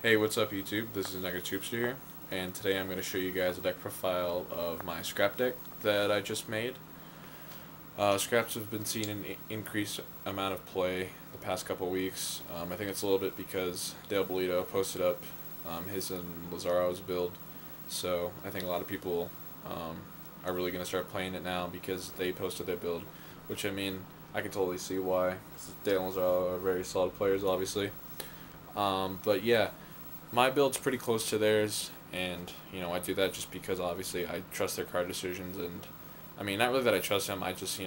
Hey, what's up YouTube? This is NuggetsHoopster here, and today I'm going to show you guys a deck profile of my scrap deck that I just made. Scraps have been seeing an increased amount of play the past couple weeks. I think it's a little bit because Dale Bolito posted up his and Lazaro's build, so I think a lot of people are really going to start playing it now because they posted their build, which I mean, I can totally see why. Dale and Lazaro are very solid players, obviously. But yeah, my build's pretty close to theirs, and I do that just because obviously I trust their card decisions, and I mean not really that I trust them. I just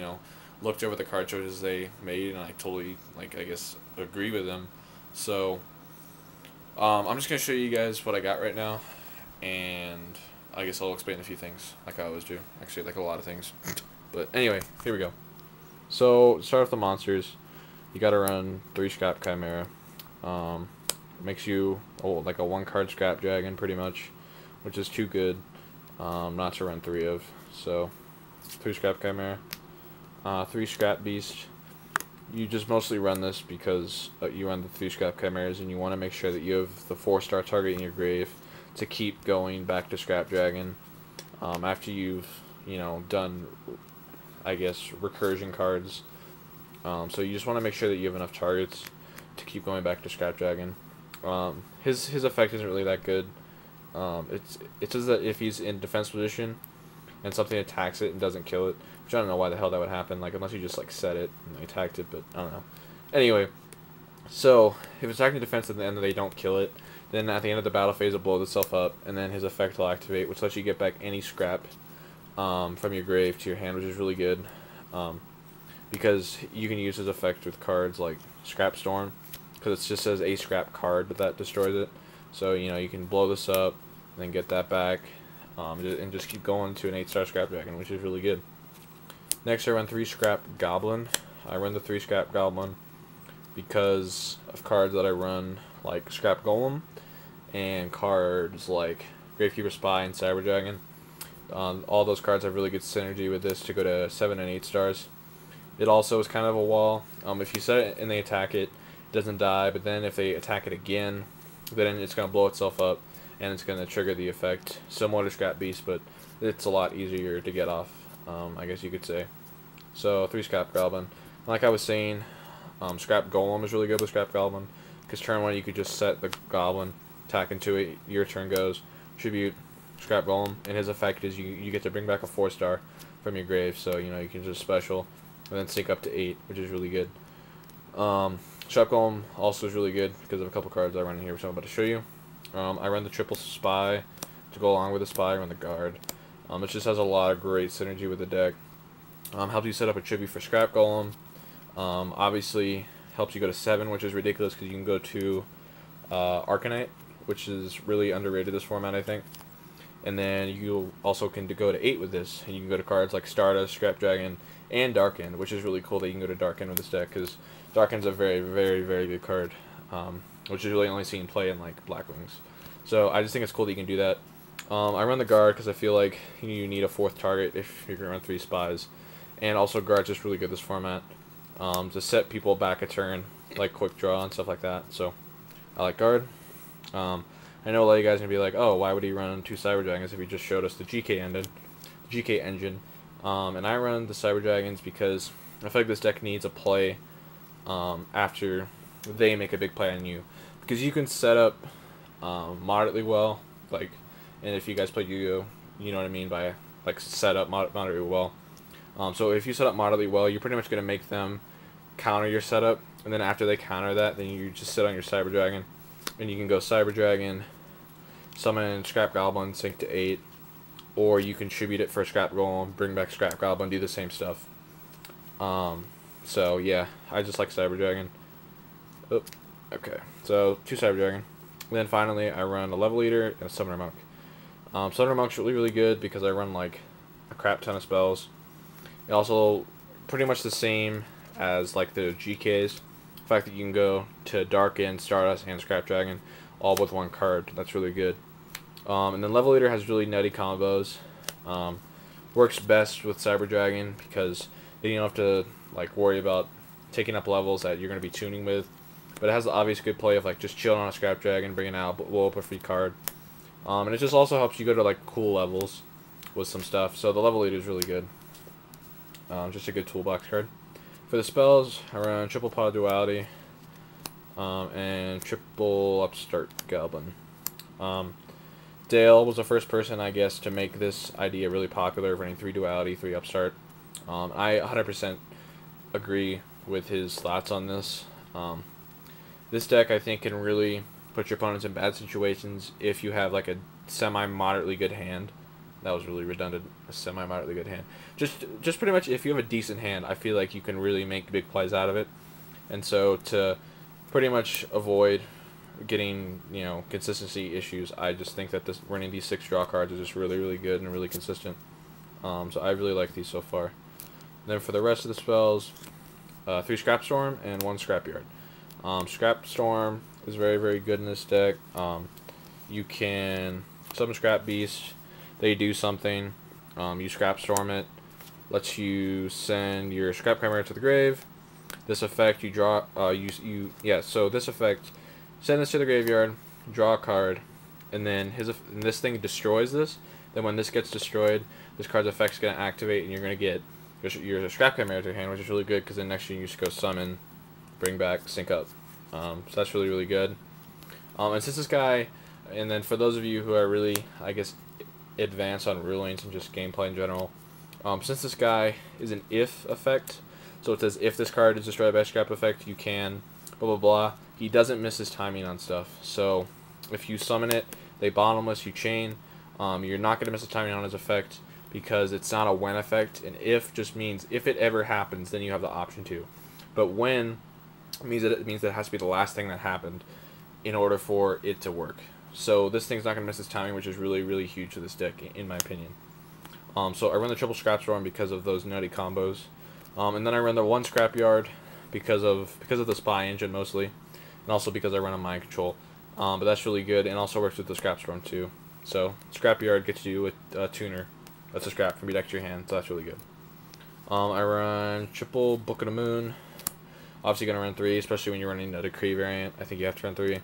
looked over the card choices they made, and I totally I guess agree with them. So I'm just gonna show you guys what I got right now, and I guess I'll explain a few things like I always do. Actually, like a lot of things. But anyway, here we go. So start with the monsters. You gotta run 3 Scrap Chimera. Makes you like a 1 card Scrap Dragon pretty much, which is too good not to run 3 of. So 3 Scrap Chimera, 3 Scrap Beast. You just mostly run this because you run the 3 Scrap Chimeras and you want to make sure that you have the 4-star target in your grave to keep going back to Scrap Dragon after you've done, I guess, recursion cards. So you just want to make sure that you have enough targets to keep going back to Scrap Dragon. His effect isn't really that good. It says that if he's in defense position and something attacks it and doesn't kill it, which I don't know why the hell that would happen. Like unless you just set it and attacked it, but I don't know. Anyway, so if it's attacking defense and then they don't kill it, then at the end of the battle phase it blows itself up, and then his effect will activate, which lets you get back any scrap from your grave to your hand, which is really good. Because you can use his effect with cards like Scrap Storm, because it just says a scrap card, but that destroys it. So you can blow this up, and then get that back, and just keep going to an 8-star Scrap Dragon, which is really good. Next, I run 3 Scrap Goblin. I run the 3 Scrap Goblin because of cards that I run like Scrap Golem and cards like Gravekeeper Spy and Cyber Dragon. All those cards have really good synergy with this to go to 7 and 8 stars. It also is kind of a wall. If you set it and they attack it, it doesn't die, but then if they attack it again, then it's going to blow itself up, and it's going to trigger the effect. Similar to Scrap Beast, but it's a lot easier to get off, I guess you could say. So, 3 Scrap Goblin. Like I was saying, Scrap Golem is really good with Scrap Goblin, because turn 1 you could just set the Goblin, attack into it, your turn goes, tribute Scrap Golem, and his effect is you get to bring back a 4-star from your grave, so you can just special and then sync up to 8, which is really good. Scrap Golem also is really good because of a couple cards I run in here, which I'm about to show you. I run the triple Spy to go along with the Spy. I run the Guard. It just has a lot of great synergy with the deck. Helps you set up a tribute for Scrap Golem. Obviously helps you go to 7, which is ridiculous because you can go to Arcanite, which is really underrated this format, I think. And then you also can go to 8 with this, and you can go to cards like Stardust, Scrap Dragon, and Darkened, which is really cool that you can go to Darkened with this deck, because Darkened's a very, very, very good card, which is really only seen play in like Black Wings. So I just think it's cool that you can do that. I run the Guard because I feel like you need a 4th target if you're going to run 3 Spies, and also Guard's just really good this format to set people back a turn, like Quick Draw and stuff like that. So I like Guard. I know a lot of you guys are going to be like, oh, why would he run 2 Cyber Dragons if he just showed us the GK engine? And I run the Cyber Dragons because I feel like this deck needs a play after they make a big play on you. Because you can set up moderately well, and if you guys play Yu-Gi-Oh, you know what I mean by set up moderately well. So if you set up moderately well, you're pretty much going to make them counter your setup, and then after they counter that, then you just sit on your Cyber Dragon, and you can go Cyber Dragon, summon Scrap Goblin, sync to 8, or you can tribute it for Scrap Golem, bring back Scrap Goblin, do the same stuff. So yeah, I just like Cyber Dragon. Oh, okay, so 2 Cyber Dragon. And then finally, I run a Level Eater and a Summoner Monk. Summoner Monk's really, really good because I run like a crap ton of spells. It also pretty much the same as like the GKs. The fact that you can go to Darken, Stardust, and Scrap Dragon all with 1 card. That's really good. And then Level Eater has really nutty combos. Works best with Cyber Dragon because then you don't have to worry about taking up levels that you're going to be tuning with. but it has the obvious good play of like just chilling on a scrap dragon, bringing out, blow up a free card. And it just also helps you go to like cool levels with some stuff. So the level leader is really good. Just a good toolbox card. For the spells, I run triple pot of duality and triple upstart goblin. Dale was the first person, I guess, to make this idea really popular, running 3 duality, 3 upstart. I 100% agree with his thoughts on this. This deck, I think, can really put your opponents in bad situations if you have like a semi-moderately good hand. That was really redundant. A semi-moderately good hand. Just pretty much if you have a decent hand, I feel like you can really make big plays out of it. And so to pretty much avoid getting, you know, consistency issues, I just think that this running these 6 draw cards is just really, really good and really consistent. So I really like these so far. Then for the rest of the spells, 3 Scrap Storm and 1 Scrapyard. Scrap Storm is very, very good in this deck. You can summon Scrap Beast. They do something. You Scrap Storm it. Lets you send your Scrap Chimera to the grave. This effect you draw. So this effect, send this to the graveyard, draw a card, and then this thing destroys this. Then when this gets destroyed, this card's effect's gonna activate, and you're gonna get your Scrap Chimera to your hand, which is really good because then next turn you just go summon, bring back, sync up. So that's really, really good. And since this guy, and then for those of you who are really, I guess, advanced on rulings and just gameplay in general, since this guy is an if effect, so it says if this card is destroyed by a scrap effect, you can blah blah blah. He doesn't miss his timing on stuff. So if you summon it, they bottomless, you chain. You're not going to miss the timing on his effect because it's not a when effect. And if just means if it ever happens, then you have the option to. But when means that it has to be the last thing that happened in order for it to work. So this thing's not going to miss its timing, which is really, really huge to this deck, in my opinion. So I run the triple Scrap Storm because of those nutty combos. And then I run the 1 Scrapyard because of the Spy engine mostly. And also because I run a Mind Control. But that's really good, and also works with the Scrap Storm too. So Scrapyard gets you a tuner. That's a scrap from your deck to your hand, so that's really good. I run triple Book of the Moon. Obviously going to run 3, especially when you're running a Decree variant. I think you have to run 3.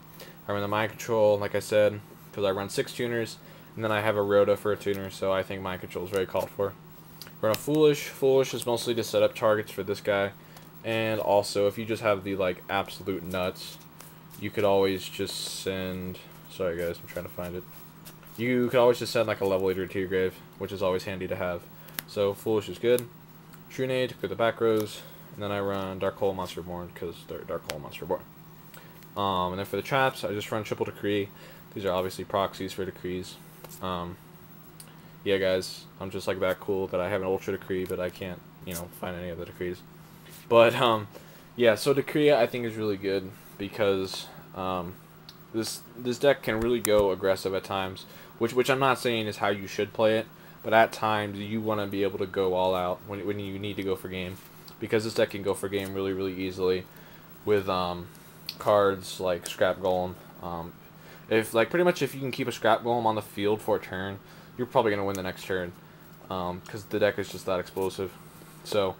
I run the Mind Control, like I said, because I run 6 tuners, and then I have a Rhoda for a tuner, so I think Mind Control is very called for. Run a Foolish. Foolish is mostly to set up targets for this guy, and also if you just have the like absolute nuts, you could always just send. Sorry guys, I'm trying to find it. You could always just send like a level leader to your grave, which is always handy to have. So Foolish is good. Trunade to clear the back rows. And then I run Dark Hole Monster Born because they're Dark Hole Monster Born. And then for the traps, I just run triple Decree. These are obviously proxies for Decrees. Yeah, guys, I'm just like that cool that I have an Ultra Decree, but I can't, you know, find any of the Decrees. But yeah, so Decree I think is really good because this deck can really go aggressive at times, which I'm not saying is how you should play it, but at times you want to be able to go all out when you need to go for game. Because this deck can go for game really, really easily with cards like Scrap Golem. If pretty much if you can keep a Scrap Golem on the field for a turn, you're probably gonna win the next turn. Because the deck is just that explosive. So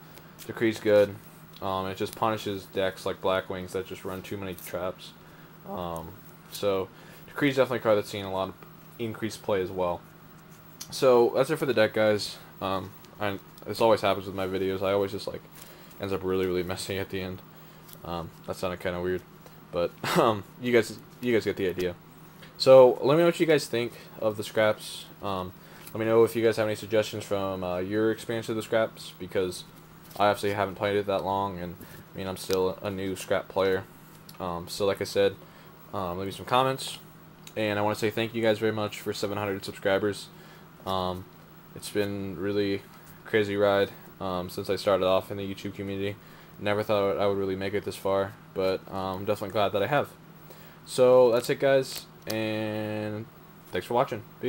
Decree's good. It just punishes decks like Black Wings that just run too many traps. So Decree's definitely a card that's seeing a lot of increased play as well. So that's it for the deck, guys. This always happens with my videos. I always just like ends up really, really messy at the end. That sounded kind of weird, but you guys get the idea. So let me know what you guys think of the scraps. Let me know if you guys have any suggestions from your experience with the scraps, because I obviously haven't played it that long, and I mean I'm still a new scrap player. So like I said, leave me some comments, and I want to say thank you guys very much for 700 subscribers. It's been really crazy ride since I started off in the YouTube community. Never thought I would really make it this far, but I'm definitely glad that I have. So that's it, guys, and thanks for watching. Peace.